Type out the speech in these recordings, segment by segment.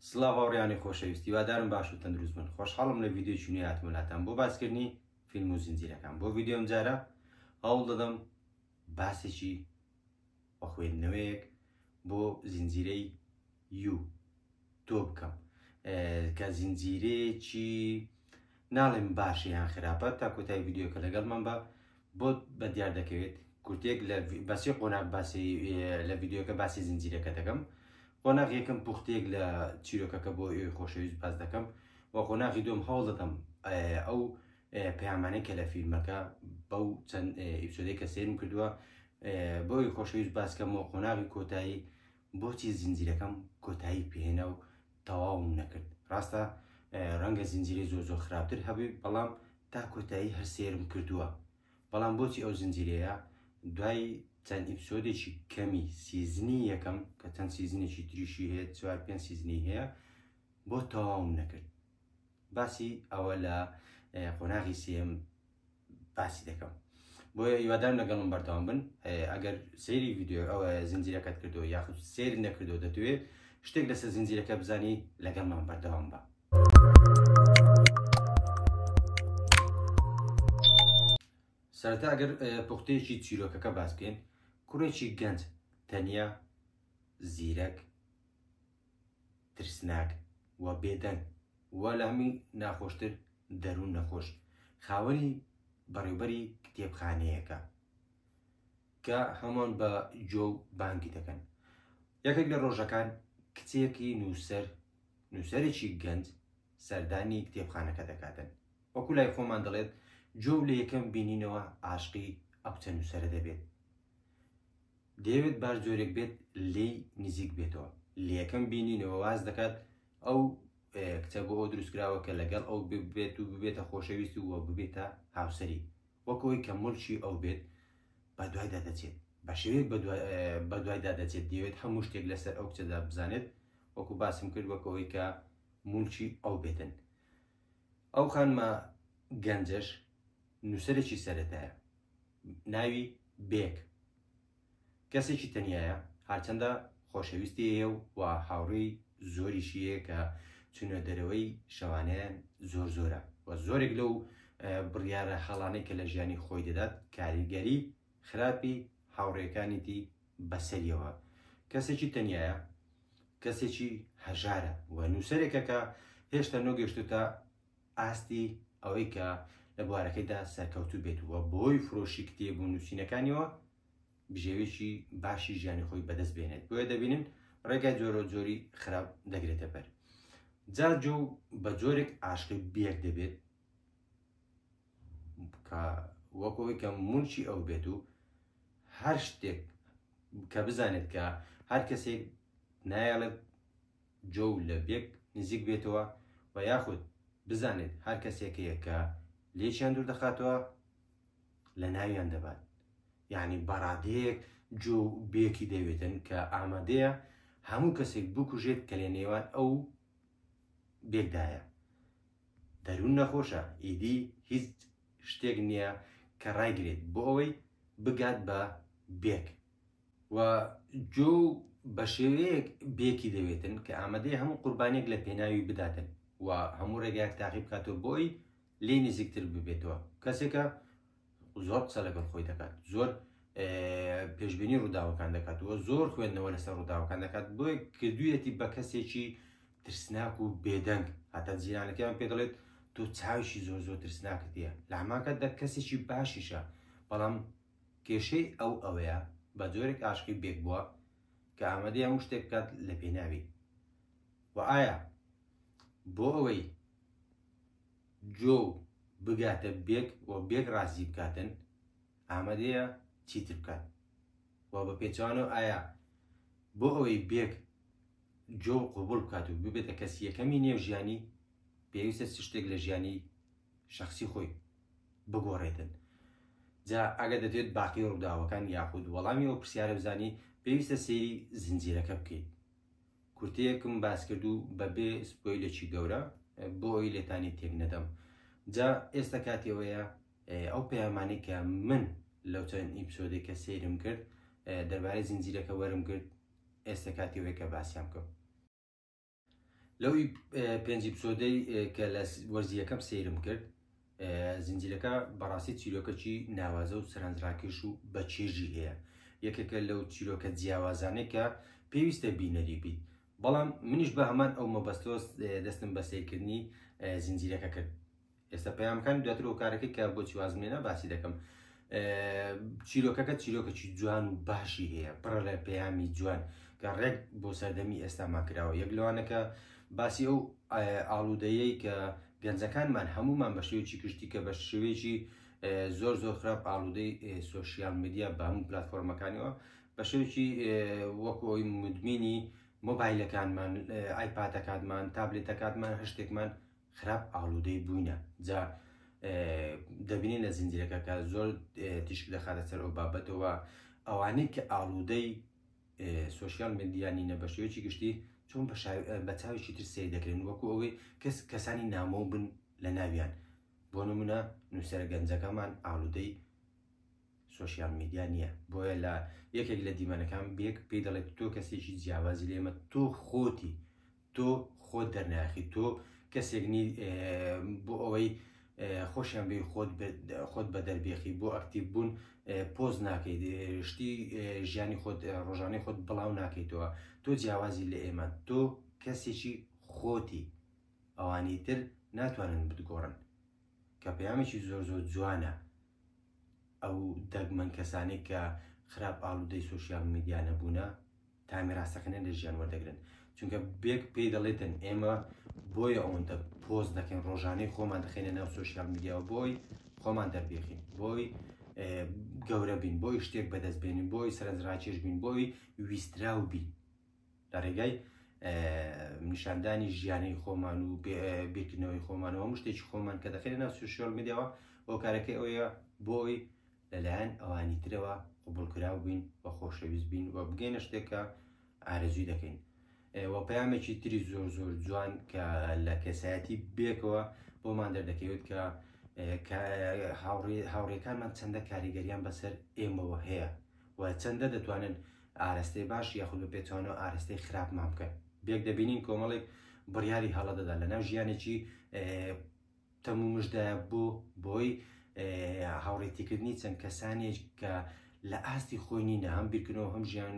سلااو هاوڕێیانی خۆشەویستی وادارم باش و تەندروست بن. خۆشحاڵم لە ڤیدیۆی هاتمەلاتان بۆ باسکردنی فیلم و زنجیرەکان. بۆ ڤیدیۆم جارە هەوڵ دەدەم باسێکی بە خوێندنەوەیەک بۆ زنجیرەی تۆ بکەم کە زنجیرەیەکی ناڵێم باشی یان خراپە تا کۆتایی ڤیدیۆکە لەگەڵمان بە بۆ بە دیار دەکەوێت کورتێک لە باسی قۆناغ باسی لە ڤیدیۆکە باسی زنجیرەکە دەکەم. قۆناغ یەکەم پوختێک لە چیرۆکەکە بۆ ئێوەی خۆشەویست باس دەکەم و قۆناغی دوم هەوڵ دەدەم ئەو پەیامانەی کە لە فیلمەکە بەو چەند ئیپسۆدەی کە سێرم کردووە بۆی خۆشەویست باسکەم و قۆناغی کۆتایی بۆچی زنجیرەکەم کۆتایی پێهێنا و تەواوم نەکرد. ڕاستە ڕەنگە زنجیرەی زۆر خراپتر هەبێ بەڵام تا کۆتایی هەر سێرم کردووە. بەڵام بۆچی ئەو زنجیرەیە دوای چەند ئیپسۆدێکی کەمی سیزنی یەکەم کە چەند سیزنێکی تریشی هەیە 4-5 سیزنی هەیە بۆ تەواوم نەکرد. باسی ئەوە لە قۆناغی سێم باسی دەکەم. بۆیە هیوادارم لەگەڵم بەردەوام بن. ئەگەر سەیری ڤیدیۆ ئەوە زنجیرەکەت کردەوە یاخود سێری نەکردەوە دەتوێت شتێک لەسەر زنجیرەکە بزانی لەگەڵمان بەردەوام بە. سەرەتا ئەگەر پوختەیەکی چیرۆکەکە باس بکەین، کوڕێکی گەنج تەنیا زیرەک ترسناک و بێدەنگ وە لە هەمی ناخۆشتر دەروون نەخۆش خاوەنی بەڕێوەبەری کتێبخانەیەەکە کە هەمووان بە جۆ و بانگی دەکەن. یەکێک لە ڕۆژەکان کچێکی نووسەرێکی گەنج سەردانی کتێبخانەکە دەکاتن. وەکو لای خۆمان دەڵێت جۆ لە یەکەم بینینەوە عاشقی ئەو کچە نووسەرە دەبێت. دەیەوێت باش جۆرێک بێت لێی نزیک بێتەوە. لە یەکەم بینینەوە واز دەکات ئەو کچە بۆ ئەو دروستکراوە کە لەگەڵ ئەو ببێت و ببێتە خۆشەویست و ببێتە هاوسەری وەکەوەی کە مڵکی ئەو بێت بە دوایدا دەچێت بە شێوەیەک بە دوایدا دەچێت. دەیەوێت هەموو شتێک لەسەر ئەو کچەدا بزانێت وەکو باسم کرد وەکەوەی کە مڵکی ئەو بێتن. ئەو خانمە گەنجەش نووسەرێکی سەرەتایە ناوی بێک کەسێکی تەنیایە هەرچەندە خۆشەویستی هەیە و هاوڕێی زۆریشیەیە کە چونە دەرەوەی شەوانەیان زۆرە و زۆرێک لەو بڕیارە هەڵانەی کە لە ژیانی خۆی دەدات کاریگەری خراپی هاوڕێکانیتی بەسەریەوە. کەسێکی تەنیایە، کەسێکی هەژارە و نووسەرێکە کە هێشتا نۆگەشتوتە ئاستی ئەوەی کە لە بوارەکەیدا سەرکەوتوو بێتەوە بۆی فرۆشی کتێب و نووسینەکانیەوە بژێوێکی باشی ژیانی خۆی بەدەست بێنێت. بۆیە دەبینن ڕێگای جۆرە جۆری خراپ دەگرێتە بەر. جا جۆ بە جۆرێک عاشقی بێک دەبێت کە وەکەوەی کە مڵکی ئەو بێت و هەر شتێک کە بزانێت کە هەر کەسێک نایەڵێت جۆ لە بێک نزیک بێتەوە و یاخود بزانێت هەر کەسێکەیە کە لێشیان دوور دەخاتەوە لە ناویان دەبات. یعنی بەڕادەیەک جۆ بێکی دەوێتن کە ئامادەیە هەموو کەسێک بکوژێت کە لە نێوان ئەو بێکدایە. دەروون نەخۆشە ئیدی هیچ شتێک نییە کە ڕایگرێت بۆ ئەوەی بگات بە بێک و جۆ بە شێوەیەک بێکی دەوێتن کە ئامادەیە هەموو قوربانێک لە پێناوی بداتن و هەموو ڕێگایەک تاقی بکاتەوە بۆی لێ نزیکتر ببێتەوە. کەسێکە زۆر قسە لەگەڵ خۆی دەکات، زۆر پێشبینی ڕووداوەکان دەکاتەوە، زۆر خوێندنەوە لەسەر ڕووداوەکان دەکات بۆی کردوویەتی بە کەسێکی ترسناک و بێدەنگ. هاتە جیرانەکەیان پێ دەڵێت تۆ چاویشی زۆر ترسناکت هەیە. لە هەماکاتدا کەسێکی باشیشە بەڵام کێشەی ئەوەیە بە جۆرێک عاشقی بێک بووە کە ئامادەیە هەموو شتێک بکات لە پێناوی. و ئایا بۆ ئەوەی جۆ بگاتە بێک و بێک ڕازی بکاتن ئامادەیە چیتر بکات و بە پێچوانەوە ئایا بۆ ئەوەی بێک جۆ قوبوڵ بکات و ببێتە کەسی یەکەمی نێو ژیانی پێویستە شتێک لە ژیانی شخصی خۆی بگۆڕێتن. جا ئەگە دەتوێت باقی ڕووداوەکان یاخود وەڵامی ئەو پرسیارە بزانی پێویستە سەیری زنجیرەکە بکەیت. کورتەیەکم باس کرد و بەبێ سپۆیلێکی گەورە بۆ ئەوی لێتانی تێک نەدەم. جا ئێستا کاتیەوەیە ئەو پەیامانەی کە من لەو چەند ئیپسۆدێک کە سەیرم کرد دەربارەی زنجیرەکە وەرم کرد ئێستا کاتیەوەی کە باسیام بکەم. لەوی پێنجی ئەپیسۆدەی کە لە وەرزیەکەم سەیرم کرد زنجیرەکە بەڕاستی چیرۆکەکی ناوازە و سەرنجڕاکێش و بەچێژی هەیە. یەکێکە لەو چیرۆکە جیاوازانەی کە پێویستە بینەری بیت. بەڵام منیش بە هەمان ئەو مەبەستۆ دەستم بە سیرکردنی زنجیرەکە کرد. ئێستا پەیامەکان دواتر و کارەکەی کە بۆچی وازمێنە باسی دەکەم. چیرۆکەکە چیرۆکەکی جوان و باشی هەیە، پڕە لە پەیامی جوان کە ڕێک بۆ سەردەمی ئێستاما کراوە. یەک لەوانەکە باسی ئەو ئاڵودەیەی کە گەنجەکانمان هەمومان بە شێوەیەکی کشتی کە بە شێوەیەکی زۆر خراپ ئاڵودەی سۆشیال میدیا بە هەموو پلاتفۆرمەکانیەوە بە شێوەیەکی وەکو ئەوی مدمینی مۆبایلەکانمان، ئایپاتەکانمان، تابلێتەکانمان، هەشتێکمان خراپ ئاڵودەی بووینە. جا دەبینێن لە زنجیرەکە کە زۆر تیشک دەخاتە سەر ئەو بابەتەوە ئەوانەی کە ئاڵودەی سۆشیال میدیانینە بە شێوەیەکی گشتی چۆن بە چاوێکی تر سیر دەکرێن، وەکو ئەوەی کەسانی نامۆ بن لە ناویان. بۆ نمونە نووسەرە گەنجەکەمان ئاڵودەی سۆشیال میدیا نییە. بۆیە لە یەکێک لە دیمەنەکان بێک پێی دەڵێت تۆ کەسێکی جیاوازی لێمە، تۆ خۆتی، تۆ خۆت دەرناخی، تۆ کەسێکنی بۆ ئەوەی خۆشیان بێ خۆت بە دەربێخی، بۆ ئەکتیڤ بوون پۆز ناکەیت، شتی ژیانی خۆت ڕۆژانەی خۆت بڵاو ناکەیتەوە، تۆ جیاوازی لە ئێمە، تۆ کەسێکی خۆتی، ئەوانی تر ناتوانن بتگۆڕن. کە پەیامێکی زۆر جوانە ئەو دەگمەن کەسانی کە خراپ ئاڵودەی سۆشیال میدیا نەبوونە تامی ڕاستەقینە لە ژیان وەردەگرن. چونکە بێک پێی دەڵێتن ئێمە بۆیە ئەوەندە پۆز دەکەین، ڕۆژانەی خۆمان دەخێنە ناو سۆشیال میدیاوە، بۆی خۆمان دەربێخین، بۆی گەورە بین، بۆی شتێک بەدەستبێنین، بۆی سەرنجڕاکێش بین، بۆی ویستراو بین لە ڕێگای نیشاندانی ژیانی خۆمان و بیرکردنەوەی خۆمانەوە هەموو شتێکی خۆمان کە دەخێنە ناو سۆشیال میدیاوە. بۆ کارەکەی ئەوەیە بۆی لەلایەن ئەوانی ترەوە قبولکراو بین و خۆشەویست بین و بگەینە شتێکە ئارەزووی دەکەین. وە پەیامێکی تری زۆر جوان کە لە کەسایەتی بێکەوە بۆمان دەردەکەوێت کە هاوڕێکانمان چەندە کاریگەریان بەسەر ئێمەوە هەیە و چەندە دەتوانن ئاراستەی باش یاخود بە پێچوانەوە ئاراستەی خراپمان بکەن. بێک دەبینین کۆمەڵێک بڕیاری هەڵەدەدا لە ناو ژیانێکی تەمومشدایە بۆی هاوڕێتیکردنی چەند کەسانێک کە لە ئاستی خۆی نینە، هەم بیرکردنەوە هەم ژیان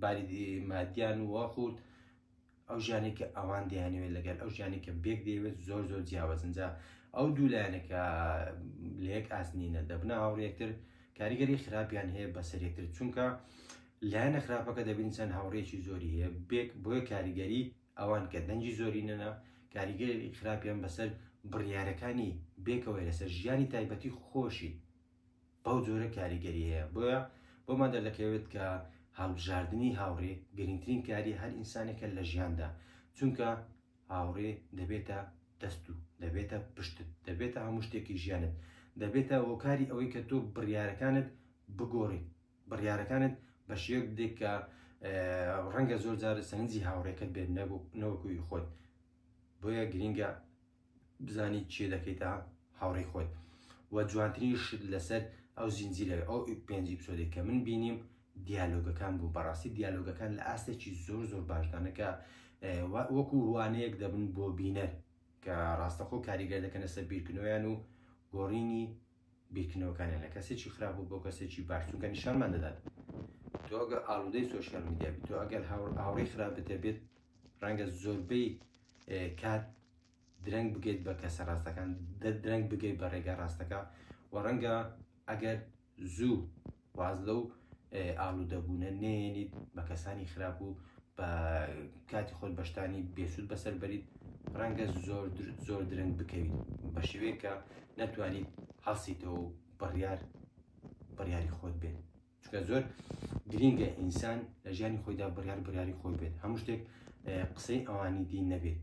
باری مادیان وەخورد ئەو ژیانی کە ئەوان دەیانوێت لەگەر ئەو ژیانی کە بێک دەیەوێت زۆر جیاوازنجا ئەو دوو لایەنەکە لە یەک ئاسنینە دەبنە هاوڕێکتر کاریگەری خراپیان هەیە بەسەر یەکتر. چونکە لایەنە خراپەکە دەبین چەند هاوڕێکی زۆری هەیە بێک بۆیە کاریگەری ئەوان کە دەنجی زۆری نەنا کاریگەری خراپیان بەسەر بڕیارەکانی بێکەوەی لەسەر ژیانی تایبەتی خۆشی بەو جۆرە کاریگەری هەیە. بۆیە بۆمان دەردەکەوێت کە هەڵبژاردننی هاوڕێ گرنگترین کاری هەر ئینسانێکە لە ژیاندا، چونکە هاوڕێ دەبێتە دەست و دەبێتە پشتت، دەبێتە هەموو شتێکی ژیانت، دەبێتە هۆکاری ئەوەی کە تۆ بڕیارەکانت بگۆڕی، بڕیارەکانت بە شێوەیەک بدەیت کە ڕەنگە زۆر جار سەرنجی هاوڕێکت بێت نەوەکوی خۆت. بۆیە گرینگە بزانی چێ دەکەیتە هاوڕێی خۆت. و جوانترین شت لەسەر ئەو زنجیرە ئەو پێنج ئەپیسۆدێک کە من بینیم دیالۆگەکان بوو. بەڕاستی دیالۆگەکان لە ئاستێکی زۆر باشدانەکە وەکو وانەیەک دەبن بۆ بینەر کە ڕاستەخۆ کاریگەر دەکەنە سەر بیرکردنەوەیان و گۆڕینی بیرکردنەوەکانیان لە کەسێکی خراپ و بۆ کەسێکی باش. چونکە نیشانمان دەدات تۆ ئەگە ئاڵودەی سۆشیال میدیا بیت، تۆ ئەگەر هاوڕێی خراپت هەبێت ڕەنگە زۆربەی کات درەنگ بگەیت بە کەسە ڕاستەکان، درەنگ بگەیت بە ڕێگا ڕاستەکە و ڕەنگە ئەگەر زوو واز لەو ئاڵودەبوونە نێنیت بە کەسانی خراپ و بە کاتی خۆت بەشتانی بێسوود بەسەر بەریت، ڕەنگە زۆر درەنگ بکەویت بە شێوەیە کە نەتوانیت هەڵسیتەوە و بڕیاری خۆت بێت. چونکە زۆر گرینگە ئینسان لە ژیانی خۆیدا بڕیاری خۆی بێت، هەموو شتێک قسەی ئەوانی دین نەبێت.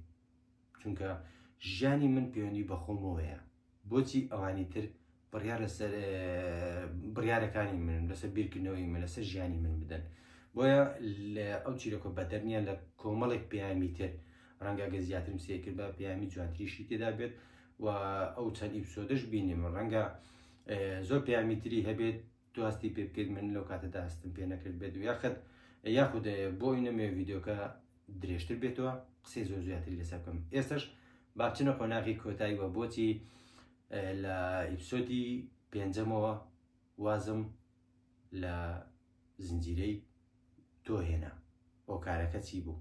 چونکە ژیانی من پەیوەندی بە خۆمەوەیە، بۆچی ئەوانی تر بڕیار لەسەر بڕیارەکانی من لەسەر بیرکردنەوەی من لەسەر ژیانی من بدەن. بۆیە لە ئەو چیرۆکە بەدەرنیە لە کۆمەڵێک پەیامی تر ڕەنگە گە زیاترم سێکرد بە پەیامی جوانتریشی تێدا بێت و ئەو چەند ئیپسۆدەش بینیم ڕەنگە زۆر پەیامی تری هەبێت تو هەستی پێ بکەیت من لەو کاتەدا هەستم پێ نەکرد بێت و یاخود بۆ نەمێ ڤیدیۆکە درێژتر بێتەوە قسەی زۆر زیاتری لەسەر بکەم. ئێستش با بچنە قۆناغی کۆتاییوە بۆچی لە ئیپسۆدی پێنجەمەوە وازم لە زنجیرەی تۆ هێنا بۆ کارەکە چی بوو.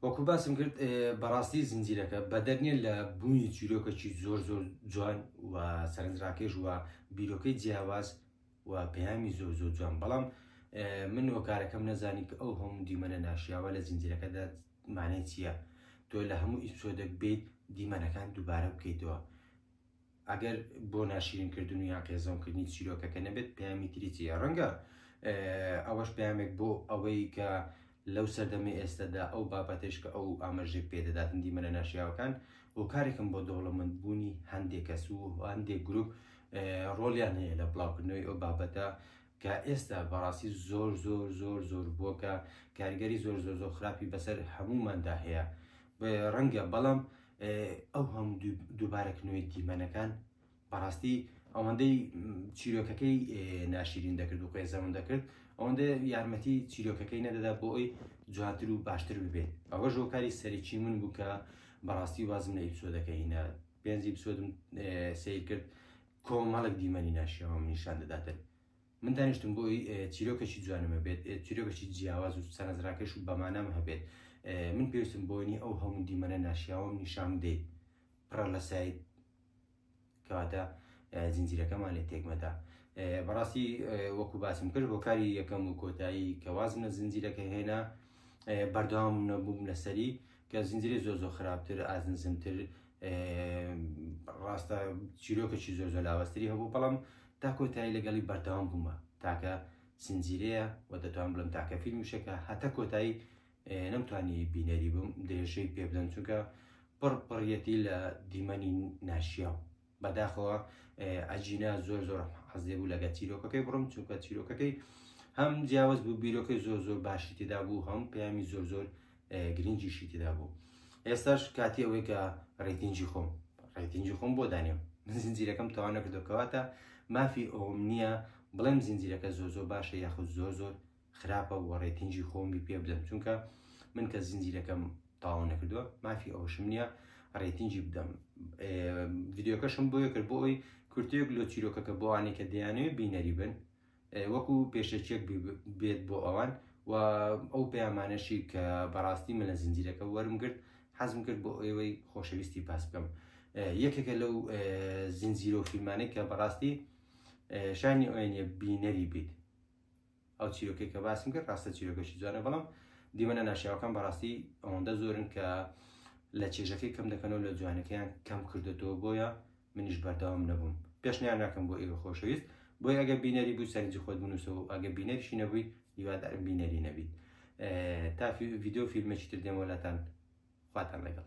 وەکو باسم کرد بەڕاستی زنجیرەکە بەدەرنیە لە بوونی چیرۆکێکی زۆر زۆر جوان و سەرنجڕاکێش وە بیرۆکەی جیاواز و پەیامی زۆر زۆر جوان، بەڵام من وەکارەکەم نەزانی کە ئەو هەموو دیمەنە ناشیاوە لە زنجیرەکەدا مانای چییە. تۆ لە هەموو ئیپسۆدێک بێت دیمەنەکان دووبارە بکەیتەوە. ئەگەر بۆ ناشرینکردن و یا قێزەونکردنی چیرۆکەکە نەبێت پەیامی تری چیە. ڕەنگە ئەوەش پەیامێک بۆ ئەوەی کە لەو سەردەمی ئێستادا ئەو بابەتش کە ئەو ئاماژەی پێدەداتن دیمەنە ناشیاوەکان و کارێکم بۆ دەوڵەمەندبوونی هەندێک کەس و هەندێک گروپ ڕۆلیان هەیە لە بڵاوکردنەوەی ئەو بابەتە کە ئێستا بەڕاستی زۆر زۆر زۆر زۆر بووە کە کاریگەری زۆر زۆر زۆر خراپی بەسەر هەموماندا هەیە. ڕەنگە بەڵام ئەو هەموو دووبارەکردنەوەی دیمەنەکان بەڕاستی ئەوەندەی چیرۆکەکەی ناشرین دەکرد و قێزەون دەکرد، ئەوەندە یارمەتی چیرۆکەکەی نەدەدا بۆ ئەوی جوانتر و باشتر ببێت. ئەوە ژۆکاری سەرێکی من بوو کە بەڕاستی وازم لە ئیپسۆدەکەی هێنا. پێنج ئیپسۆدم سیر کرد، کۆمەڵێک دیمەنی ناشیاوە نیشان دەداتن. من دانیشتم بۆی چیرۆکێکی جوانم هەبێت، چیرۆکێکی جیاواز و سەرنجڕاکێش و بەمانەم هەبێت. من پێویستم بۆنی ئەو هەموو دیمەنە ناشیاوەم نیشان بدەیت پڕە لە سایت کەواتە زنجیرەکەمان لێ تێکمەدا. بەڕاستی وەکو باسم کرد بۆ کاری یەکەم و کۆتایی کە وازم لە زنجیرەکە هێنا بەردەوام نەبووم لەسەری کە زنجیرەی زۆر زۆر خراپتر ئازنزمتر ڕاستە چیرۆکێکی زۆر زۆر لاوەستری هەبوو، بەڵام تا کۆتایی لەگەڵی بەردەوام بوومە تاکە زنجیرەیە و دەتوانم بڵم تاکە فیلمیشەکە هەتا کۆتایی نەمتوانی بینەری بم درێژەی پێ بدەم چونکە پڕپڕیەتی لە دیمەنی ناشیاو بەداخەوە ئەجینا زۆر زۆر حەزێ بوو لەگە چیرۆکەکەی بڕم چونکە چیرۆکەکەی هەم جیاواز بوو، بیرۆکەی زۆر زۆر باشی تێدا بوو، هەم پەیامی زۆر زۆر گرنگیشی تێدا بوو. ئێستاش کاتی ئەوەی کە ڕێتینجی خۆم بۆ دانێم زنجیرەکەم تەواو نەکردوکەواتە مافی ئەوم نییە بڵێم زنجیرەکە زۆر زۆر باشە یاخود زۆر زۆر خراپە و ڕێتینجی خۆمی پێ بدەم چونکە من کە زنجیرەکەم تەواو نەکردووە مافی ئەوشم نییە ڕێتینجی بدەم. ڤیددیۆکەشم بۆیە کرد بۆ ئەوی کورتێک لۆ چیرۆکەکە بۆ ئەوانەی کە دەیانەوێت بینەری بن وەکو پێشەچێک بێت بۆ ئەوان و ئەو پەیامانەشی کە بەڕاستی من لە زنجیرەکە وەرم کرد حەزم کرد بۆ ئێوەی خۆشەویستی پاس بکەم. یەکێکە لەو زنجیرە و فیلمانەی کە بەڕاستی شانی ئەوێنێ بینەری بیت. ئەو چیرۆکەی کە باسم کرد ڕاستە چیرۆکەشی جوانە، بەڵام دیمەنە ناشیاوەکان بەڕاستی ئەوەندە زۆرن کە لە چێژەکەی کەم دەکەنەوە لە جوانەکەیان کەم کردێتەوە، بۆیە منیش بەردەوام نەبووم. پێشنیان ناکەم بۆ ئێوە خۆشەویست، بۆی ئەگە بینەری بوو سەرنجی خۆت بنووسەوە و ئەگە بینەریشی نەبووی هیوادارم بینەری نەبیت. تا ڤیددیۆ فیلمێکی تر دێمەوەلاتان خواتان لەگەڵ.